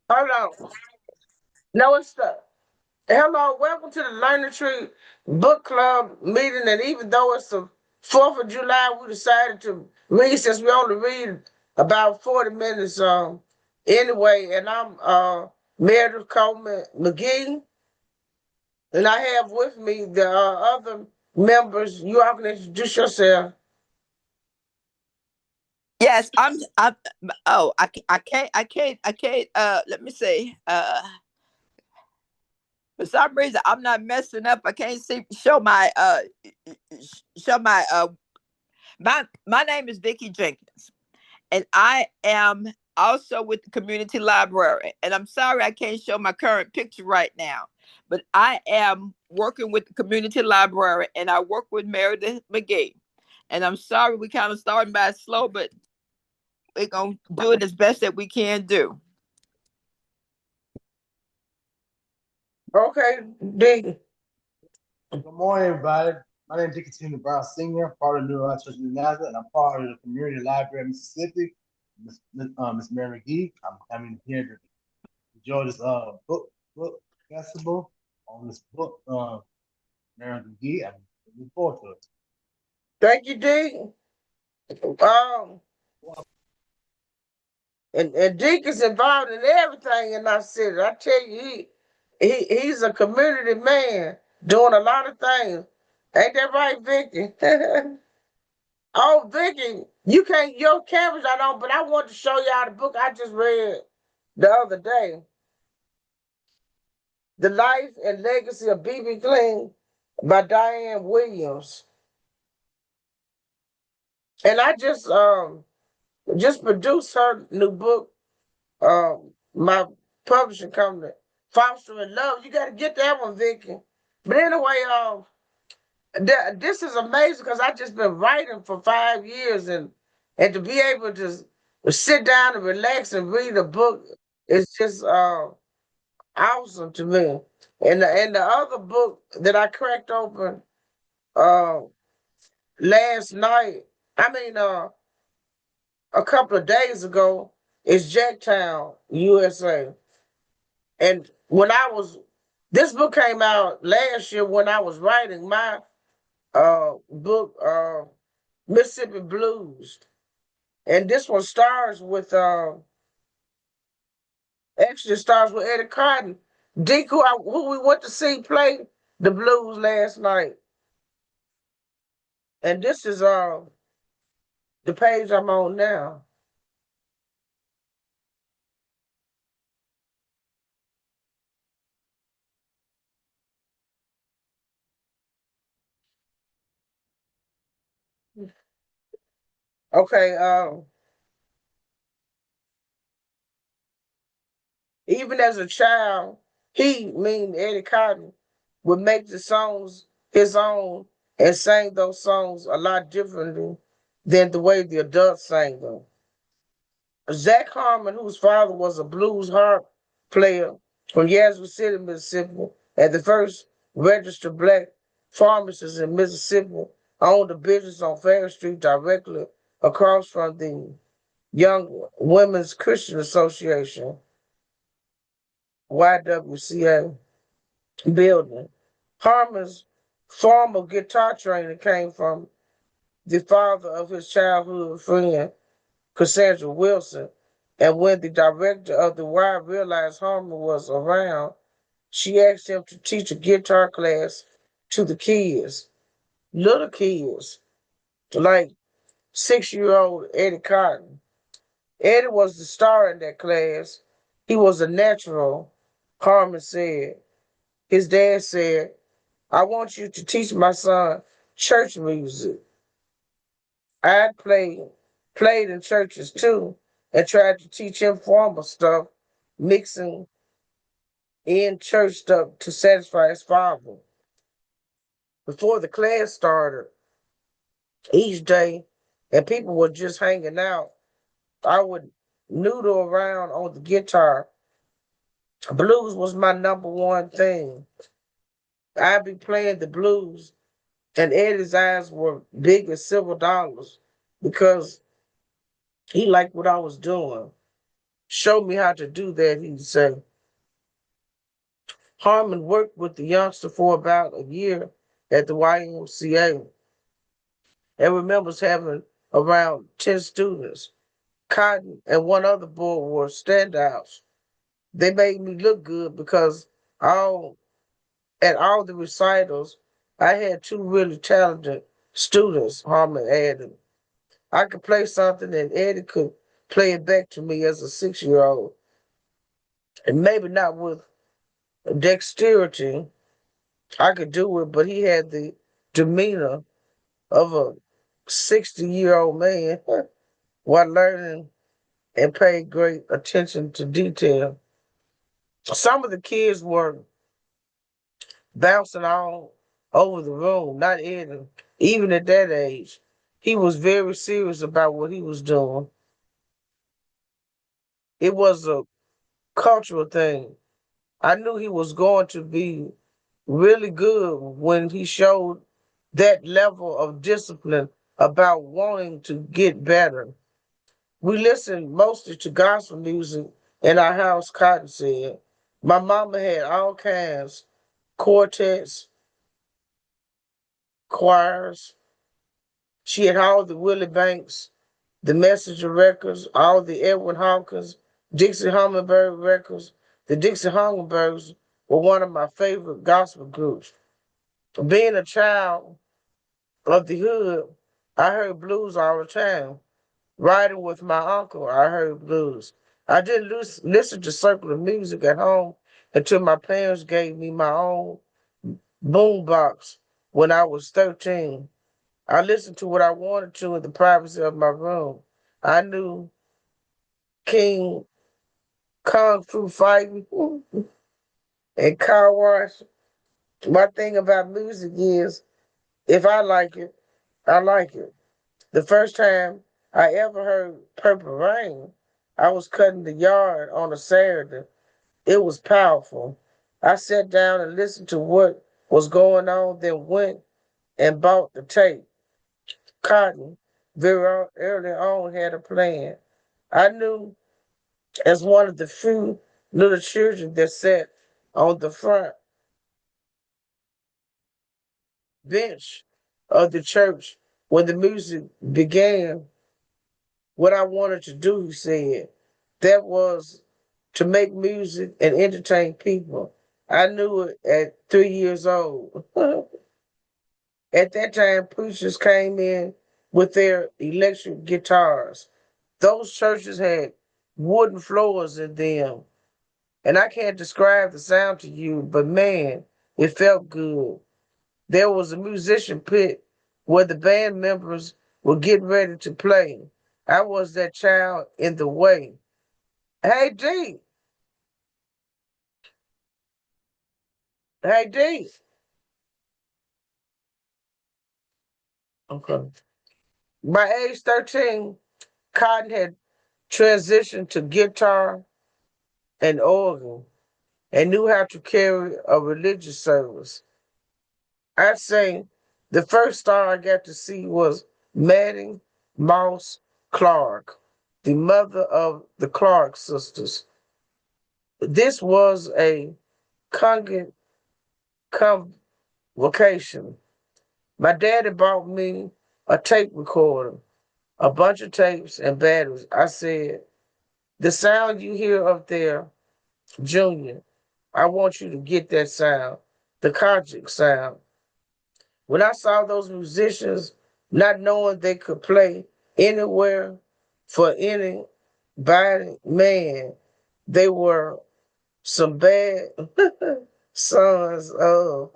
Hold on. No, it's the hello. Welcome to the Learning Tree Book Club meeting. And even though it's the 4th of July, we decided to read since we only read about 40 minutes anyway. And I'm Meredith Coleman McGee, and I have with me the other members. You all can introduce yourself. Yes, I'm. Oh, I can't. Let me see. For some reason, I'm not messing up. I can't see. Show my name is Vickie Jenkins, and I am also with the community library. And I'm sorry I can't show my current picture right now, but I am working with the community library, and I work with Meredith McGee. And I'm sorry we kind of starting by slow, but we're gonna do it as best that we can do. Okay, D. Good morning, everybody. My name is Dickinson Brown Sr., part of the New Orleans Church of NASA, and I'm part of the Community Library of Mississippi. Miss Mary McGee. I'm coming here to enjoy this book festival on this book. Mary McGee. I'm looking forward to it. Thank you, D. Um, and Deke is involved in everything in our city. I tell you, he's a community man doing a lot of things. Ain't that right, Vicky? Oh, Vicky, you can't. Your camera's not on, but I want to show y'all the book I just read the other day, "The Life and Legacy of B.B. King" by Diane Williams. And I just produced her new book. My publishing company, Foster and Love. You got to get that one, Vicky. But anyway, this is amazing because I just been writing for 5 years, and to be able to sit down and relax and read a book is just awesome to me. And the other book that I cracked open uh last night, I mean a couple of days ago, is Jacktown USA. And when I was this book came out last year when I was writing my book, Mississippi Blues. And this one stars with actually stars with Eddie Cotton. Deke, who we went to see play the blues last night. And this is the page I'm on now. Okay, even as a child, Eddie Cotton, would make the songs his own and sang those songs a lot differently than the way the adults sang them. Zach Harmon, whose father was a blues harp player from Yazoo City, Mississippi, and the first registered black pharmacist in Mississippi, owned a business on Fair Street directly across from the Young Women's Christian Association, YWCA building. Harmon's formal guitar training came from the father of his childhood friend, Cassandra Wilson, and when the director of the Y realized Harmon was around, she asked him to teach a guitar class to the kids, little kids, like 6 year old Eddie Cotton. Eddie was the star in that class. He was a natural, Harmon said. His dad said, "I want you to teach my son church music." I played in churches too, and tried to teach him formal stuff, mixing in church stuff to satisfy his father. Before the class started each day and people were just hanging out, I would noodle around on the guitar. Blues was my number one thing. I'd be playing the blues, and Eddie's eyes were big as silver dollars because he liked what I was doing. show me how to do that, he'd say. Harmon worked with the youngster for about a year at the YMCA and remembers having around 10 students. Cotton and one other boy were standouts. They made me look good because all at all the recitals, I had two really talented students, Harmon added. I could play something and Eddie could play it back to me as a 6-year-old. And maybe not with dexterity, I could do it, but he had the demeanor of a 60-year-old man while learning and paid great attention to detail. Some of the kids were bouncing all over the room, not Eddie. Even at that age, he was very serious about what he was doing. It was a cultural thing. I knew he was going to be really good when he showed that level of discipline about wanting to get better. We listened mostly to gospel music in our house, Cotton said. My mama had all kinds, quartets, choirs. She had all the Willie Banks, the Messenger records, all the Edwin Hawkins, Dixie Hummingbird records. The Dixie Hummingbirds were one of my favorite gospel groups. Being a child of the hood, I heard blues all the time. Riding with my uncle, I heard blues. I didn't listen to secular music at home until my parents gave me my own boombox when I was 13. I listened to what I wanted to in the privacy of my room. I knew King Kung Fu Fighting and Car Wash. My thing about music is if I like it, I like it. The first time I ever heard Purple Rain, I was cutting the yard on a Saturday. It was powerful. I sat down and listened to what was going on, then went and bought the tape. Cotton, very early on, had a plan. I knew as one of the few little children that sat on the front bench of the church when the music began what I wanted to do, he said. That was to make music and entertain people. I knew it at 3 years old. At that time, preachers came in with their electric guitars. Those churches had wooden floors in them. And I can't describe the sound to you, but man, it felt good. There was a musician pit where the band members were getting ready to play. I was that child in the way. Hey D, hey D. Okay. By age 13, Cotton had transitioned to guitar and organ and knew how to carry a religious service. I'd say the first star I got to see was Maddie Moss Clark, the mother of the Clark sisters. This was a convocation. My daddy bought me a tape recorder, a bunch of tapes and batteries. I said, the sound you hear up there, Junior, I want you to get that sound, the Kojic sound. When I saw those musicians not knowing they could play anywhere for anybody, man, they were some bad sons of.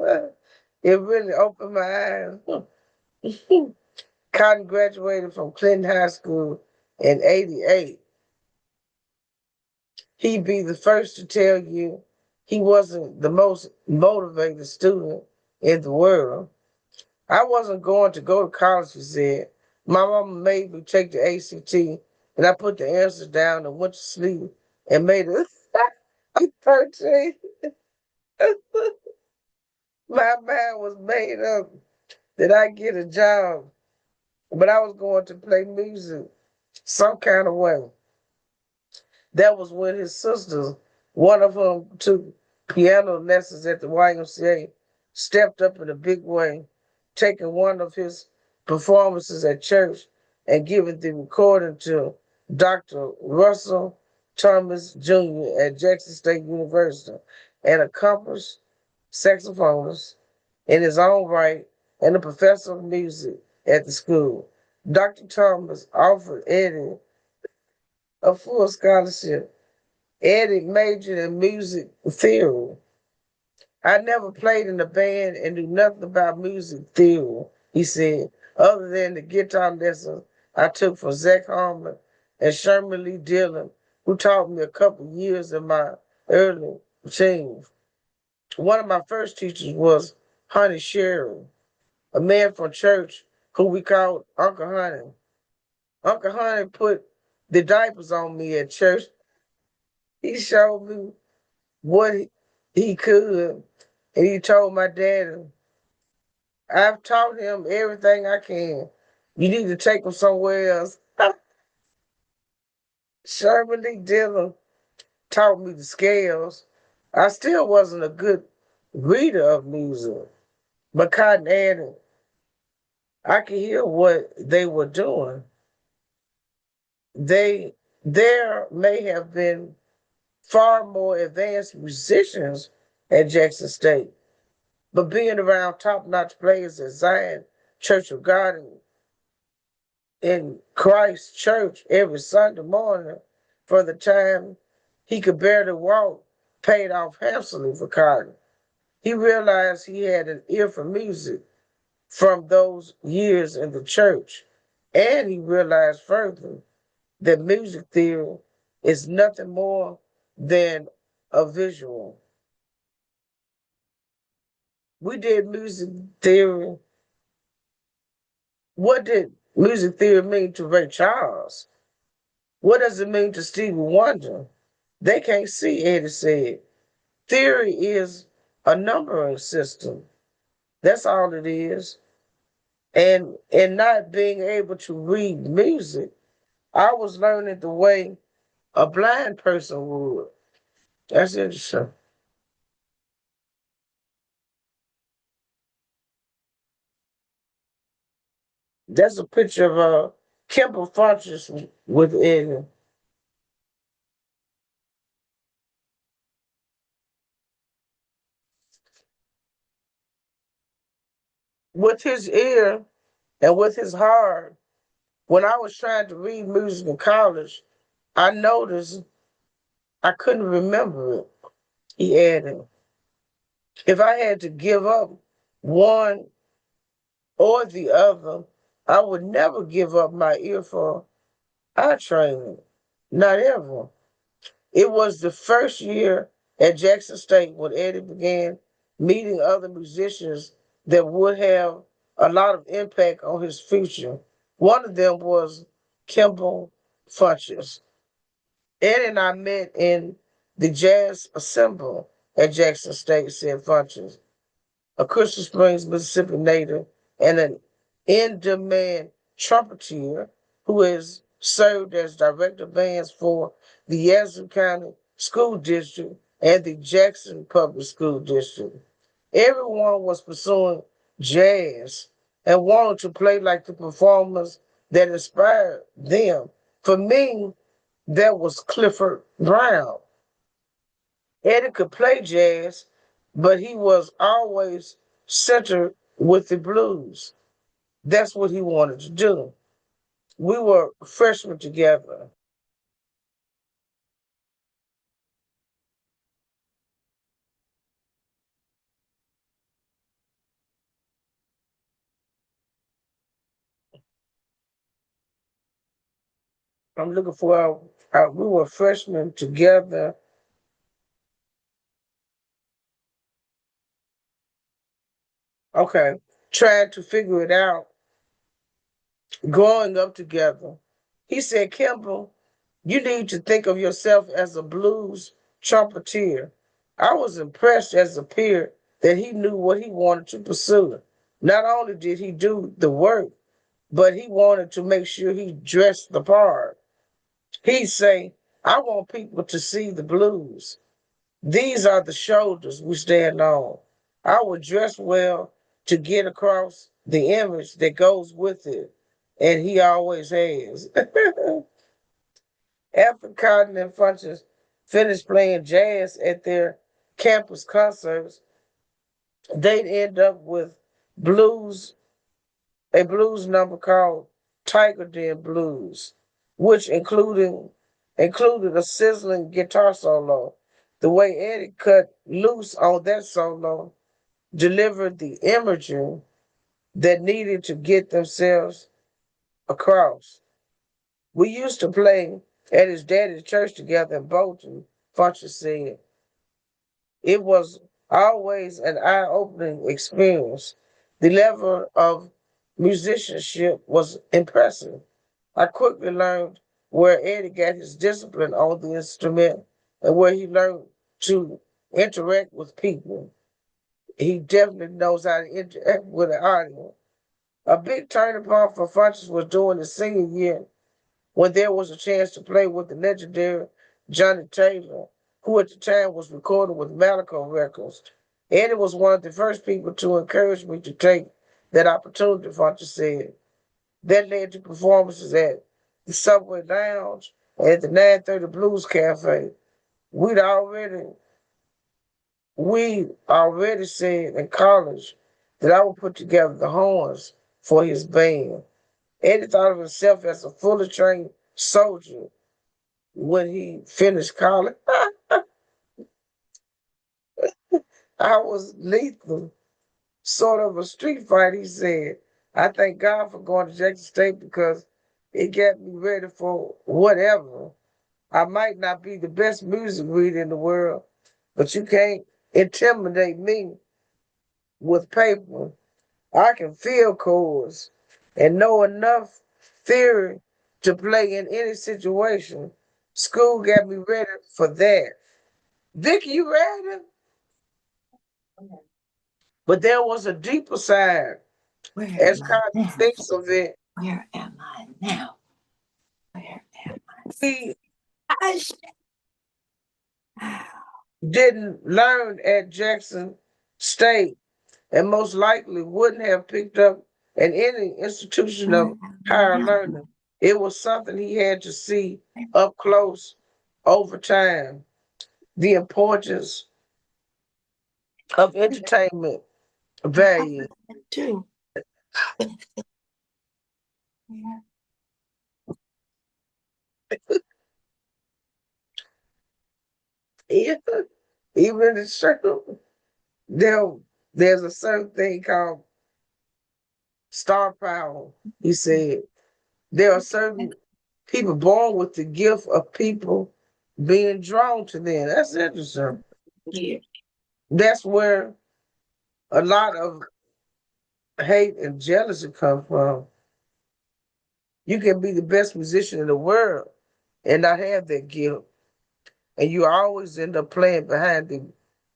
It really opened my eyes. Cotton graduated from Clinton High School in '88. He'd be the first to tell you he wasn't the most motivated student in the world. I wasn't going to go to college, he said. My mama made me take the ACT, and I put the answers down and went to sleep and made it. I'm 13. My mind was made up that I get a job, but I was going to play music some kind of way. That was when his sisters, one of whom took piano lessons at the YMCA, stepped up in a big way, taking one of his performances at church and giving the recording to Dr. Russell Thomas Jr. at Jackson State University, an accomplished saxophonist in his own right and a professor of music at the school. Dr. Thomas offered Eddie a full scholarship. Eddie majored in music theory. I never played in a band and knew nothing about music theory, he said, other than the guitar lessons I took from Zach Harmon and Sherman Lee Dillon, who taught me a couple of years in my early teens. One of my first teachers was Honey Sherry, a man from church who we called Uncle Honey. Uncle Honey put the diapers on me at church. He showed me what he could, and he told my daddy, I've taught him everything I can. You need to take him somewhere else. Sherman Lee Dillon taught me the scales. I still wasn't a good reader of music, but Cotton added, I could hear what they were doing. They There may have been far more advanced musicians at Jackson State, but being around top-notch players at Zion Church of God in Christ Church every Sunday morning for the time he could barely walk paid off handsomely for Cotton. He realized he had an ear for music from those years in the church, and he realized further that music theory is nothing more than a visual. We did music theory. What did music theory mean to Ray Charles? What does it mean to Stevie Wonder? They can't see, Eddie said. Theory is a numbering system. That's all it is. And not being able to read music, I was learning the way a blind person would. That's interesting. That's a picture of Kimber Funches with his ear and with his heart. When I was trying to read music in college, I noticed I couldn't remember it. He added, if I had to give up one or the other, I would never give up my ear for eye training. Not ever. It was the first year at Jackson State when Eddie began meeting other musicians that would have a lot of impact on his future. One of them was Kimball Funches. Eddie and I met in the Jazz Assemble at Jackson State, said Funches, a Crystal Springs, Mississippi native, and an in-demand trumpeter who has served as director of bands for the Yazoo County School District and the Jackson Public School District. Everyone was pursuing jazz and wanted to play like the performers that inspired them. For me, that was Clifford Brown. Eddie could play jazz, but he was always centered with the blues. That's what he wanted to do. We were freshmen together. I'm looking for we were freshmen together. Okay, trying to figure it out, growing up together. He said, Kimball, you need to think of yourself as a blues trumpeter. I was impressed as a peer that he knew what he wanted to pursue. Not only did he do the work, but he wanted to make sure he dressed the part. He'd say, I want people to see the blues. These are the shoulders we stand on. I would dress well to get across the image that goes with it, and he always has. After Cotton and Funches finished playing jazz at their campus concerts, they'd end up with blues, a blues number called Tiger Den Blues, which included a sizzling guitar solo. The way Eddie cut loose on that solo delivered the imagery that needed to get themselves across. We used to play at his daddy's church together in Bolton, Funches said. It was always an eye-opening experience. The level of musicianship was impressive. I quickly learned where Eddie got his discipline on the instrument and where he learned to interact with people. He definitely knows how to interact with an audience. A big turning point for Funches was during the senior year when there was a chance to play with the legendary Johnny Taylor, who at the time was recording with Malaco Records. Eddie was one of the first people to encourage me to take that opportunity, Funches said. That led to performances at the Subway Lounge and at the 930 Blues Cafe. We already said in college that I would put together the horns for his band. Eddie thought of himself as a fully trained soldier when he finished college. I was lethal, sort of a street fight, he said. I thank God for going to Jackson State because it got me ready for whatever. I might not be the best music reader in the world, but you can't intimidate me with paper. I can feel chords and know enough theory to play in any situation. School got me ready for that. Vickie, you ready? But there was a deeper side. Where As am I Cotton now? thinks of it, Where am I now? Where am we I? didn't learn at Jackson State and most likely wouldn't have picked up in any institution Where of am I higher now? learning. It was something he had to see up close over time. The importance of entertainment value. Too. Where? Yeah. Even in the circle, there, there's a certain thing called star power. He said there are certain people born with the gift of people being drawn to them. That's interesting. Here. That's where a lot of hate and jealousy come from. You can be the best musician in the world and not have that gift. And you always end up playing behind the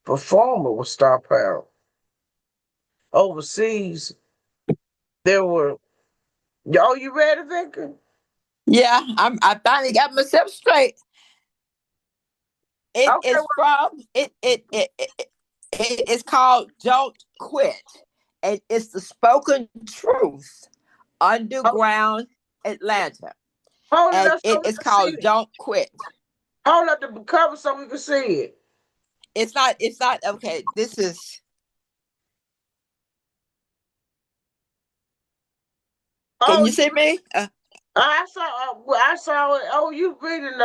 performer with star power. Overseas, there were, oh, you ready, Victor? Yeah, I finally got myself straight. It Okay, is from it is called Don't Quit. And it's the spoken truth well, underground Atlanta. hold it And up so it we is can see called it. Don't Quit. Hold up the cover so we can see it. It's not okay. This is can Oh, you see me? I saw it. Oh, you reading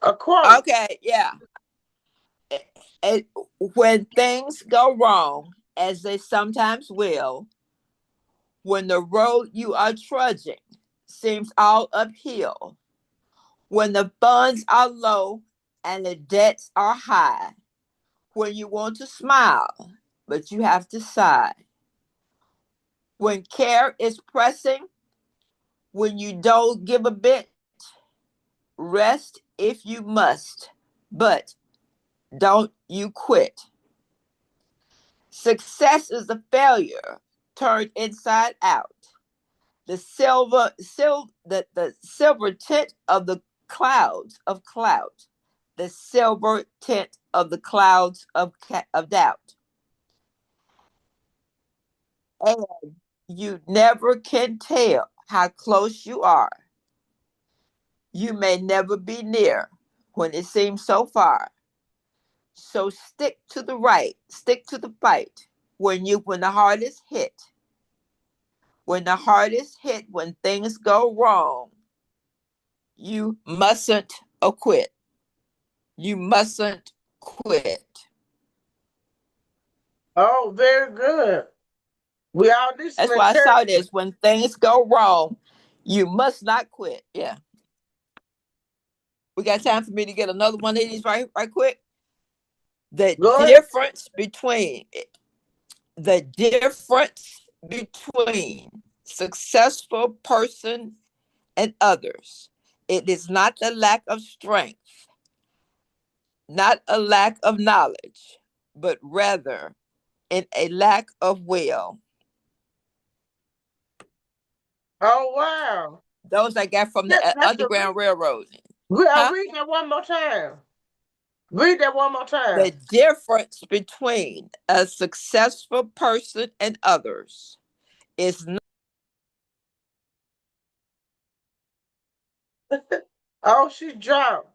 a quote. Okay, yeah. And when things go wrong, as they sometimes will, when the road you are trudging seems all uphill, when the funds are low and the debts are high, when you want to smile, but you have to sigh, when care is pressing, when you don't give a bit, rest if you must, but don't you quit. Success is a failure turned inside out. The silver tint of the clouds of clouds, the silver tint of the clouds of doubt. And you never can tell how close you are. You may never be near when it seems so far. So stick to the right, stick to the fight when the heart is hit. When the heart is hit, when things go wrong, you mustn't quit. You mustn't quit. Oh, very good. We all need some That's why I saw encouragement. this. When things go wrong, you must not quit. Yeah. We got time for me to get another one of these right quick. The Go ahead. difference between the difference between successful person and others. It is not the lack of strength, not a lack of knowledge, but rather in a lack of will. Oh, wow. Those I got from the That's a Underground Railroad. I'll Huh? read that one more time. Read that one more time. The difference between a successful person and others is not. Oh, she dropped.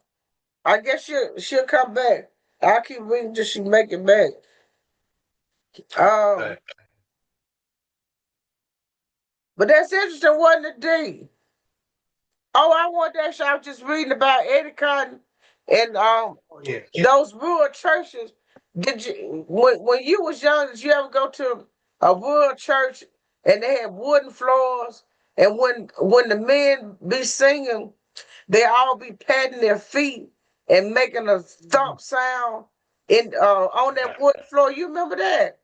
I guess she'll come back. I'll keep reading till she make it back. Okay. But that's interesting, wasn't it, D? Oh, I want that shit. I was just reading about Eddie Cotton and Oh yeah. those rural churches. Did you when you was young, did you ever go to a rural church and they had wooden floors, and when the men be singing, they all be patting their feet and making a thump sound in on that wooden floor. You remember that?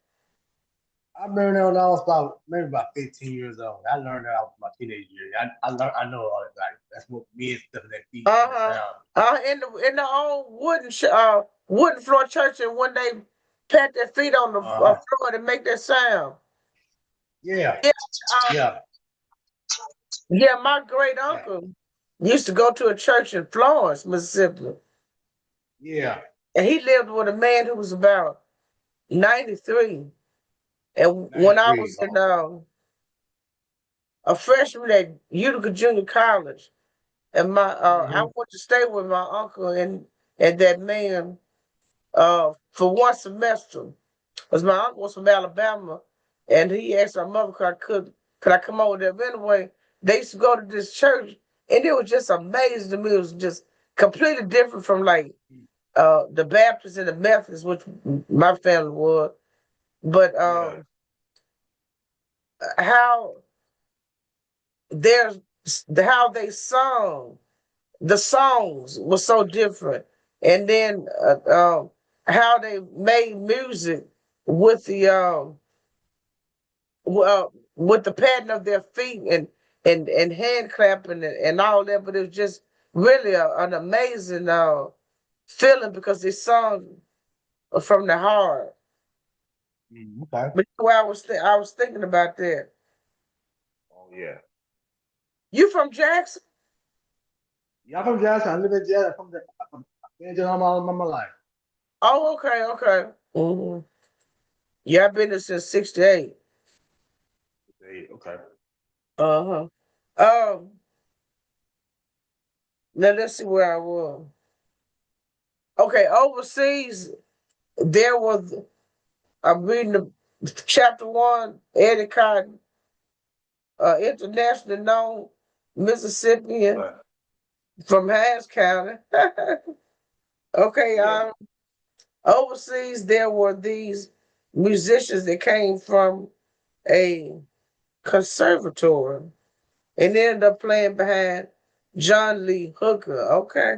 I remember that when I was about 15 years old. I learned that out my teenage years. I know all that. Like, that's what men stuff in their feet in the Uh-huh. sound. In the old wooden floor church, and when they pat their feet on the Uh-huh. floor to make that sound. Yeah. Yeah, Yeah. yeah. My great Yeah. uncle used to go to a church in Florence, Mississippi, Yeah. and he lived with a man who was about 93. And when I 93. was in Oh, okay. a freshman at Utica Junior College, and my I Mm-hmm. went to stay with my uncle and that man for one semester. Because my uncle was from Alabama, and he asked my mother could I come over there. But anyway, they used to go to this church, and it was just amazing to me. It was just completely different from like the Baptists and the Methodists, which my family was. But Yeah. how there's how they sung, the songs were so different, and then how they made music with the well, with the patting of their feet and hand clapping and all that, but it was just really an amazing feeling because they sung from the heart. Okay. But where I was thinking about that. Oh yeah. You from Jackson? Yeah, I'm from Jackson. I live in Jackson. I've been in Jackson all my life. Oh, okay, okay. Yeah, I've been there since '68. Okay. Uh huh. Now let's see where I was. Okay, overseas there was. I'm reading chapter one. Eddie Cotton, internationally known Mississippian Okay. from Harris County. Okay, Yeah. overseas there were these musicians that came from a conservatory and ended up playing behind John Lee Hooker. Okay,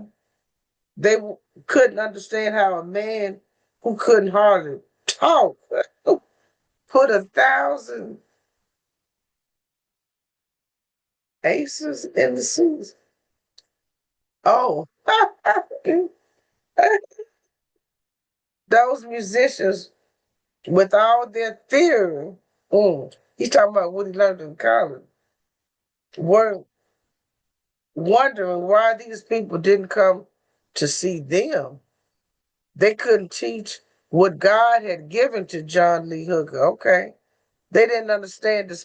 they couldn't understand how a man who couldn't hardly talk put 1,000 aces in the season. Oh, those musicians with all their theory, he's talking about what he learned in college, were wondering why these people didn't come to see them. They couldn't teach what God had given to John Lee Hooker. Okay. They didn't understand the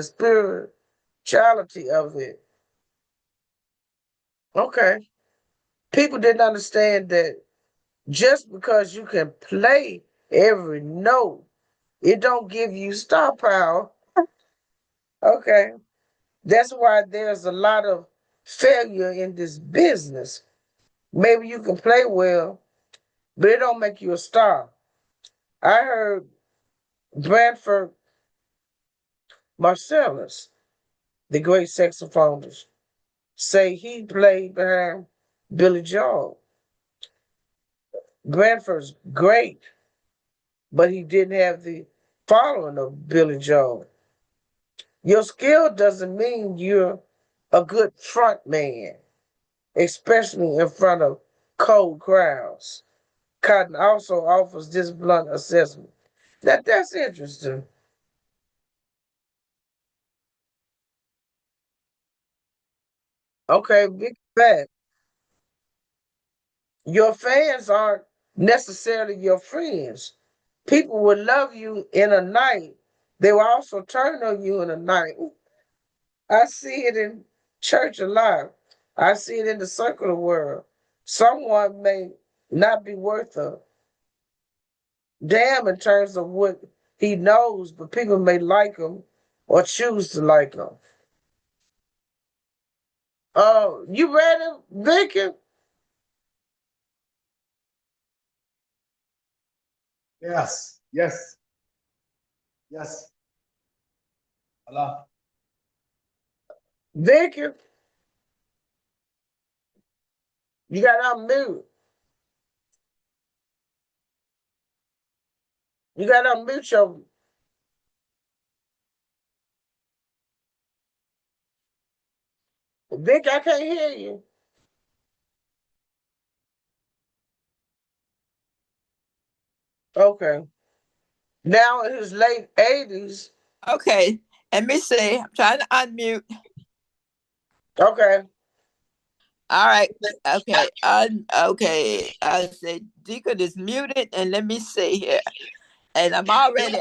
spirituality of it. Okay. People didn't understand that just because you can play every note, it don't give you star power. Okay. That's why there's a lot of failure in this business. Maybe you can play well, but it don't make you a star. I heard Branford Marcellus, the great saxophonist, say he played behind Billy Joel. Branford's great, but he didn't have the following of Billy Joel. Your skill doesn't mean you're a good front man, especially in front of cold crowds. Cotton also offers this blunt assessment. That's interesting. Okay, big fact. Your fans aren't necessarily your friends. People will love you in a night. They will also turn on you in a night. I see it in church a lot. I see it in the secular world. Someone may not be worth a damn in terms of what he knows, but people may like him or choose to like him. Oh, you read him, Vicky? Yes, yes, yes. Hello. Vicky, you got unmute. You got unmute your Vicky. I can't hear you. Okay. Now in his late 80s. Okay. Let me see. I'm trying to unmute. Okay. All right. Okay. Okay. I said Deacon is muted, and let me see here. And I'm already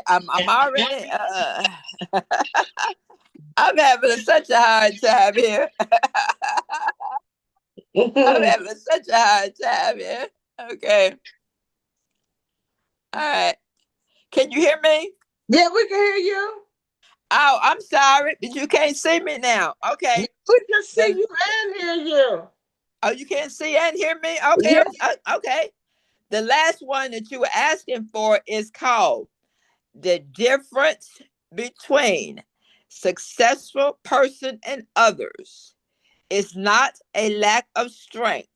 I'm having such a hard time here. I'm Yeah, having such a hard time here. Okay. All right. Can you hear me? we can hear you. Oh, I'm sorry, but you can't see me now. Okay. We can see The, you and hear you. oh, you can't see and hear me? Okay. Yeah. Okay. The last one that you were asking for is called The Difference Between Successful Person and Others is not a lack of strength,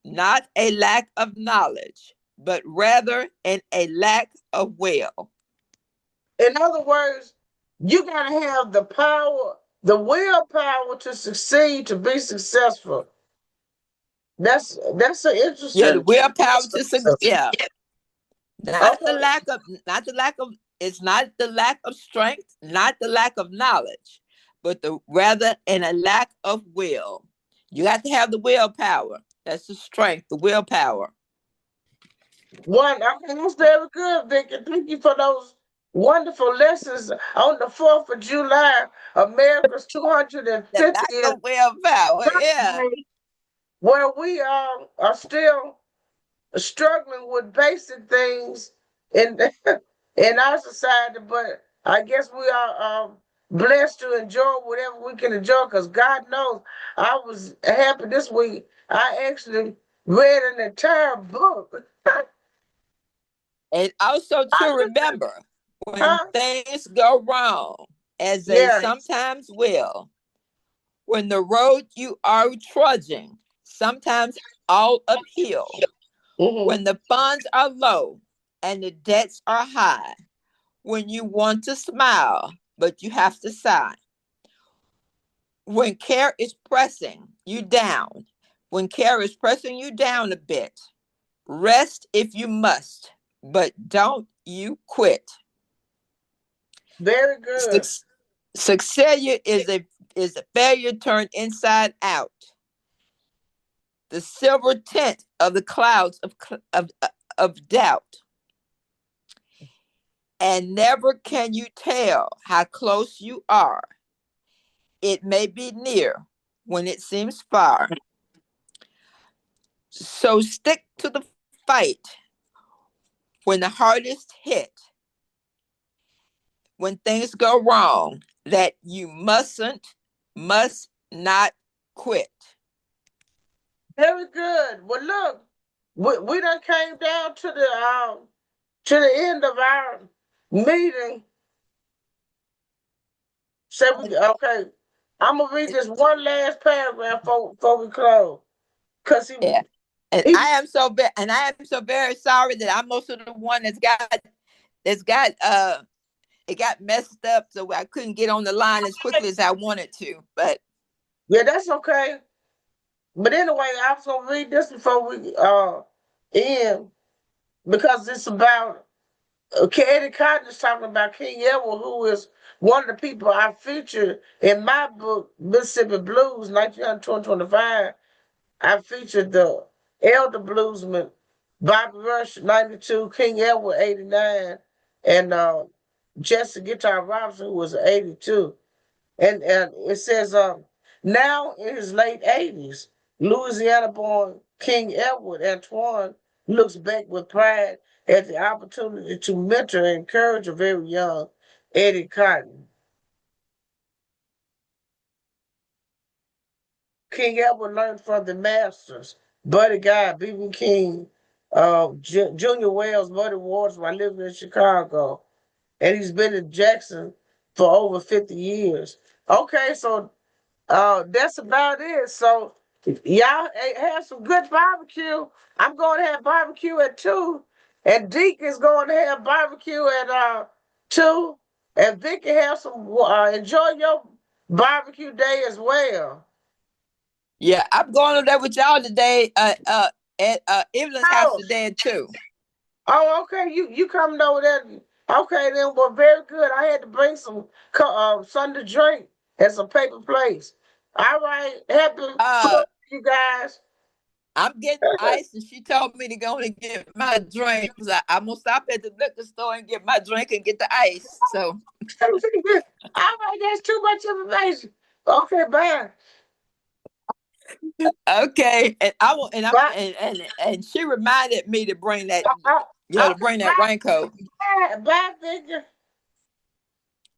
not a lack of knowledge, but rather in a lack of will. In other words, you gotta have the power, the willpower to succeed, to be successful. That's an Yeah, the interesting. willpower to succeed. Yeah, Okay. not the lack of. It's not the lack of strength, not the lack of knowledge, but the rather in a lack of will. You got to have the willpower. That's the strength, the willpower. Okay, that's very good, Vicky. Thank you for those wonderful lessons on the 4th of July, America's The lack 250th of willpower. Yeah. birthday, where we are still struggling with basic things in in our society, but I guess we are blessed to enjoy whatever we can enjoy because God knows I was happy this week. I actually read an entire book. And also to remember when Huh? things go wrong, as they Yeah. sometimes will, when the road you are trudging, sometimes all uphill, Hmm. when the funds are low and the debts are high, when you want to smile, but you have to sigh, when care is pressing you down, when care is pressing you down a bit, rest if you must, but don't you quit. Very good. Success is a is a failure turned inside out. The silver tint of the clouds of doubt. And never can you tell how close you are. It may be near when it seems far. So stick to the fight when the heart is hit, when things go wrong, that you must not quit. Very good. Well, look, we done came down to the end of our meeting. So okay. I'm gonna read this one last paragraph before we close. Cause Yeah. And he I am so very sorry that I'm most of the one that's got it got messed up, so I couldn't get on the line as quickly as I wanted to. But yeah, that's okay. But anyway, I was gonna read this before we end because it's about Eddie Cotton is talking about King Edward, who is one of the people I featured in my book, Mississippi Blues, 1925. I featured the elder bluesman, Bobby Rush, 92, King Edward, 89, and Jesse Guitar Robinson, who was 82. And it says, now in his late 80s, Louisiana born King Edward Antoine looks back with pride at the opportunity to mentor and encourage a very young Eddie Cotton. King Edward learned from the masters, Buddy Guy, B.B. King, Junior Wells, Buddy Waters while living in Chicago. And he's been in Jackson for over 50 years. Okay, so that's about it. So y'all have some good barbecue. I'm going to have barbecue at 2, and Deke is going to have barbecue at 2, and Vickie have some. Enjoy your barbecue day as well. yeah, I'm going over there with y'all today. At Evelyn's house Oh, today too. oh, okay. You coming over there? Okay, then. Well, very good. I had to bring some something to drink and some paper plates. All right. Happy Uh, Fourth, you guys. I'm getting ice, and she told me to go and get my drink because I'm gonna stop at the liquor store and get my drink and get the ice. So All right, that's too much information. Okay, bye. okay, and I will, and I'm Bye. and she reminded me to bring that, I, I, to okay, bring that bye. raincoat. Bye, Victor.